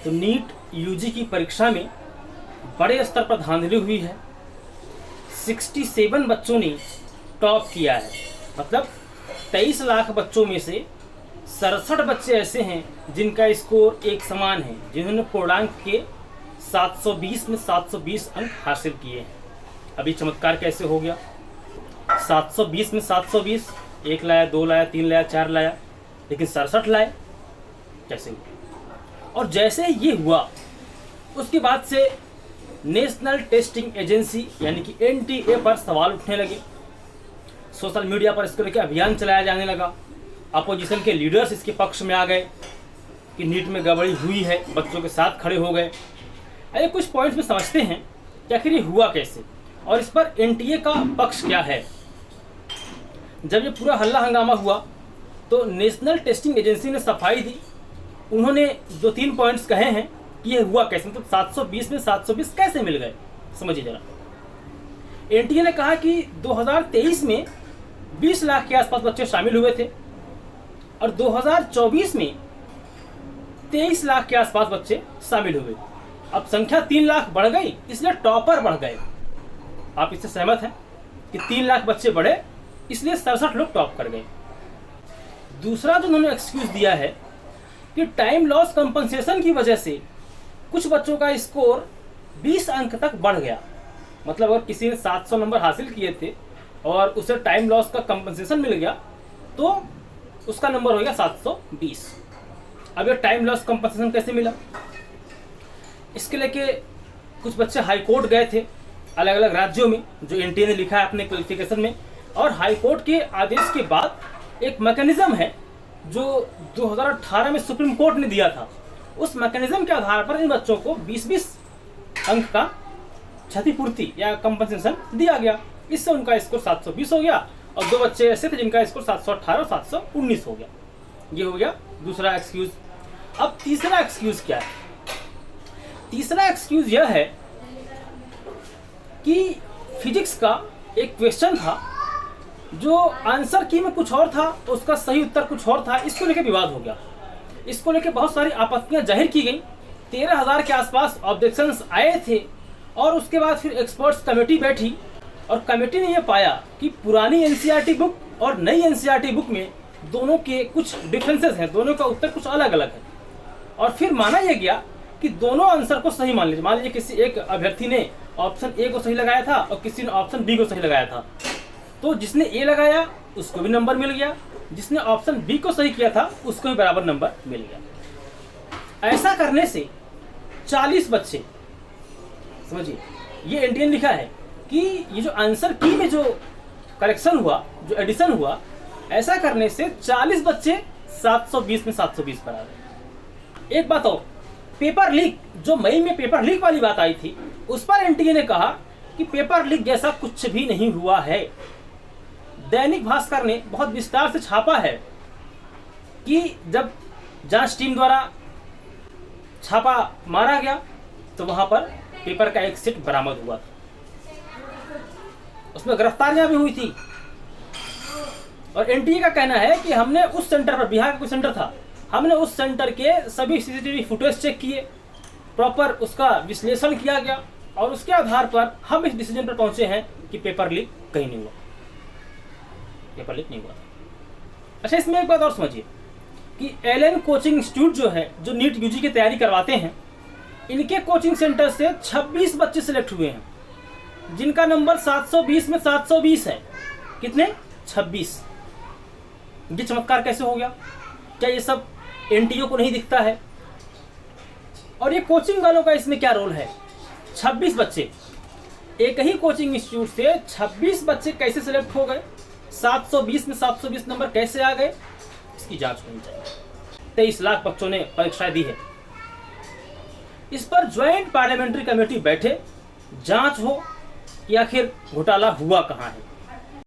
तो NEET UG की परीक्षा में बड़े स्तर पर धांधली हुई है। 67 बच्चों ने टॉप किया है। मतलब 23 लाख बच्चों में से 67 बच्चे ऐसे हैं जिनका स्कोर एक समान है, जिन्होंने पूर्णांक के 720 में 720 अंक हासिल किए हैं। अभी चमत्कार कैसे हो गया? 720 में 720, 1 लाया, 2 लाया, 3 लाया, 4 लाया, लेकिन 67 लाए, कैसे हुआ? और जैसे ये हुआ उसके बाद से नेशनल टेस्टिंग एजेंसी यानी कि एनटीए पर सवाल उठने लगे। सोशल मीडिया पर इसको लेकर अभियान चलाया जाने लगा। अपोजिशन के लीडर्स इसके पक्ष में आ गए कि नीट में गड़बड़ी हुई है, बच्चों के साथ खड़े हो गए। अरे कुछ पॉइंट्स में समझते हैं कि आखिर ये हुआ कैसे और इस पर एनटीए का पक्ष क्या है। जब ये पूरा हल्ला हंगामा हुआ तो नेशनल टेस्टिंग एजेंसी ने सफाई दी। उन्होंने 2-3 पॉइंट्स कहे हैं कि ये हुआ कैसे, मतलब 720 में 720 कैसे मिल गए, समझिए जरा। एनटीए ने कहा कि 2023 में 20 लाख के आसपास बच्चे शामिल हुए थे और 2024 में 23 लाख के आसपास बच्चे शामिल हुए। अब संख्या 3 लाख बढ़ गई, इसलिए टॉपर बढ़ गए। आप इससे सहमत हैं कि 3 लाख बच्चे बढ़े इसलिए 67 लोग टॉप कर गए। दूसरा जो उन्होंने एक्सक्यूज दिया है कि टाइम लॉस कंपनसेशन की वजह से कुछ बच्चों का स्कोर 20 अंक तक बढ़ गया। मतलब अगर किसी ने 700 नंबर हासिल किए थे और उसे टाइम लॉस का कंपनसेशन मिल गया तो उसका नंबर हो गया 720। अब ये टाइम लॉस कंपनसेशन कैसे मिला, इसके लेके कुछ बच्चे हाई कोर्ट गए थे अलग अलग राज्यों में, जो एनटीए ने लिखा है अपने क्वालिफिकेशन में। और हाई कोर्ट के आदेश के बाद एक मैकेनिज्म है जो 2018 में सुप्रीम कोर्ट ने दिया था। उस मैकेनिज्म के आधार पर इन बच्चों को 20-20 अंक का क्षतिपूर्ति या कंपनसेशन दिया गया। इससे उनका स्कोर 720 हो गया और 2 बच्चे ऐसे थे जिनका स्कोर 718 और 719 हो गया। ये हो गया दूसरा एक्सक्यूज। अब तीसरा एक्सक्यूज क्या है? तीसरा एक्सक्यूज यह है कि फिजिक्स का एक क्वेश्चन था जो आंसर की में कुछ और था, उसका सही उत्तर कुछ और था। इसको लेकर विवाद हो गया। इसको लेकर बहुत सारी आपत्तियां जाहिर की गई। 13,000 के आसपास ऑब्जेक्शंस आए थे और उसके बाद फिर एक्सपर्ट्स कमेटी बैठी और कमेटी ने यह पाया कि पुरानी एनसीईआरटी बुक और नई एनसीईआरटी बुक में दोनों के कुछ डिफरेंसेस हैं, दोनों का उत्तर कुछ अलग अलग है। और फिर माना यह गया कि दोनों आंसर को सही मान लीजिए किसी एक अभ्यर्थी ने ऑप्शन ए को सही लगाया था और किसी ने ऑप्शन बी को सही लगाया था, तो जिसने ए लगाया उसको भी नंबर मिल गया, जिसने ऑप्शन बी को सही किया था उसको भी बराबर नंबर मिल गया। ऐसा करने से 40 बच्चे, समझिए ये एनटीए ने लिखा है कि ये जो आंसर की में जो करेक्शन हुआ, जो एडिशन हुआ, ऐसा करने से 40 बच्चे 720 में 720 पर आ गए। एक बात और, पेपर लीक, जो मई में पेपर लीक वाली बात आई थी, उस पर एनटीए ने कहा कि पेपर लीक जैसा कुछ भी नहीं हुआ है। दैनिक भास्कर ने बहुत विस्तार से छापा है कि जब जांच टीम द्वारा छापा मारा गया तो वहां पर पेपर का एक सेट बरामद हुआ था, उसमें गिरफ्तारियां भी हुई थी। और एनटीए का कहना है कि हमने उस सेंटर पर, बिहार का कोई सेंटर था, हमने उस सेंटर के सभी सीसीटीवी फुटेज चेक किए, प्रॉपर उसका विश्लेषण किया गया और उसके आधार पर हम इस डिसीजन पर पहुंचे हैं कि पेपर लीक कहीं नहीं हुआ, पेपर लीक नहीं हुआ। अच्छा, इसमें एक बात और समझिए कि एलएन कोचिंग इंस्टीट्यूट जो है, जो नीट यूजी की तैयारी करवाते हैं, इनके कोचिंग सेंटर से 26 बच्चे सिलेक्ट हुए हैं जिनका नंबर 720 में 720 है। कितने? 26। ये चमत्कार कैसे हो गया? क्या ये सब एनटीए को नहीं दिखता है? और ये कोचिंग वालों का इसमें क्या रोल है? 26 बच्चे, एक ही कोचिंग इंस्टीट्यूट से 26 बच्चे कैसे सिलेक्ट हो गए? 720 में 720 नंबर कैसे आ गए? इसकी जांच होनी चाहिए। 23 लाख बच्चों ने परीक्षाएं दी है। इस पर ज्वाइंट पार्लियामेंट्री कमेटी बैठे, जांच हो कि आखिर घोटाला हुआ कहां है।